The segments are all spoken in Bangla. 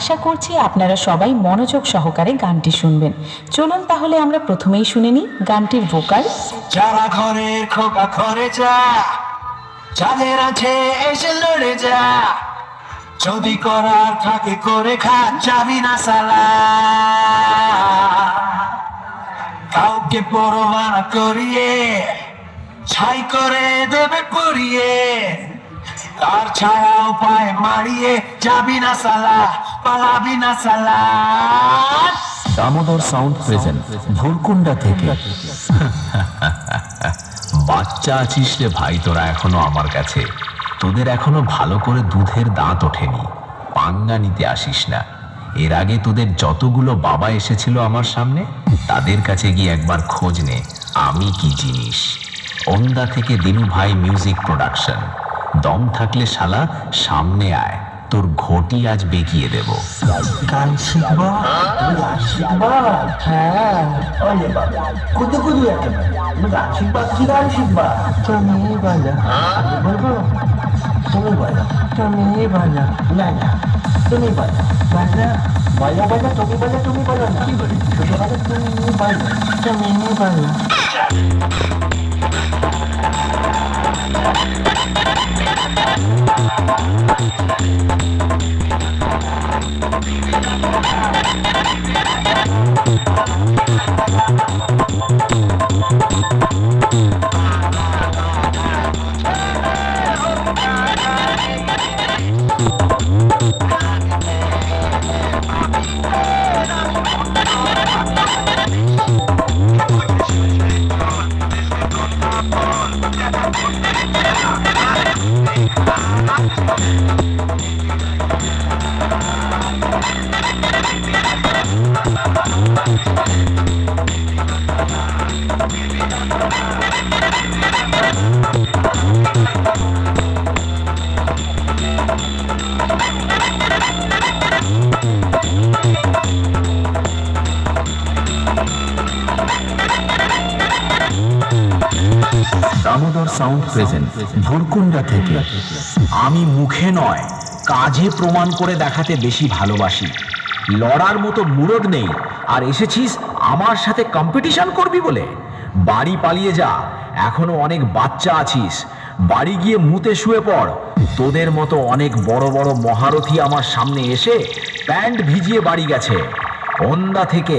আশা করছি আপনারা সবাই মনোযোগ সহকারে গানটি শুনবেন। চলুন তাহলে আমরা প্রথমেই শুনে নিই গানটির ভোকাল। যারা ঘরে খোকা ঘরে যা, যাদের আছে এসে লড়ে যা, যদি করার থাকে করে খা, যাবি না সালা। কাউকে পরোয়া না করিয়ে ছাই করে দেবে পরিয়ে, তার ছায়া উপায় মারিয়ে, যাবি না সালা, পালাবি না সালা। দামোদর সাউন্ড প্রেজেন্ট ভুরকুন্ডা থেকে। বাচ্চা আছিস রে ভাই তোরা এখনো আমার কাছে, তোদের এখনো ভালো করে দুধের দাঁত ওঠেনি, পাঙ্গা নিতে আসিস না। এর আগে তোদের যতগুলো বাবা এসেছিল আমার সামনে, তাদের কাছে গিয়ে একবার খোঁজ নে আমি কি জিনিস। ওন্দা থেকে দিনু ভাই মিউজিক প্রোডাকশন। দম থাকলে শালা সামনে আয়, তোর ঘটি আজ বেঁকিয়ে দেব। গান শিখবা? গান শিখবা? হ্যাঁ, ওরে বাবা, কুদু কুদু একেবারে। তুমি গান শিখবা? কি গান শিখবা? তুমি বলো। আমি বলবো? তুমি বলো। তুমি বলো। না না, তুমি বলো। বলো বলো বলো, তুমি বলো, তুমি বলো না। কি বলি? শুধু বলো তুমি বলো, তুমি বলো। দামোদর সাউন্ড প্রেজেন্ট ভুরকুন্ডা থেকে। আমি মুখে নয় কাজে প্রমাণ করে দেখাতে বেশি ভালোবাসি। লড়ার মতো মুরদ নেই, আর এসেছিস আমার সাথে কম্পিটিশন করবি বলে? বাড়ি পালিয়ে যা, এখনো অনেক বাচ্চা আছিস। বাড়ি গিয়ে মুতে শুয়ে পড়। তোদের মতো অনেক বড় বড় মহারথী আমার সামনে এসে প্যান্ট ভিজিয়ে বাড়ি গেছে। ওন্দা থেকে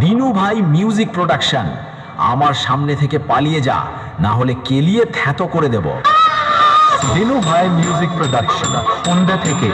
দিনু ভাই মিউজিক প্রোডাকশন। আমার সামনে থেকে পালিয়ে যা, না হলে কেলিয়ে থ্যাতো করে দেব। দিনু ভাই মিউজিক প্রোডাকশন ওন্দা থেকে।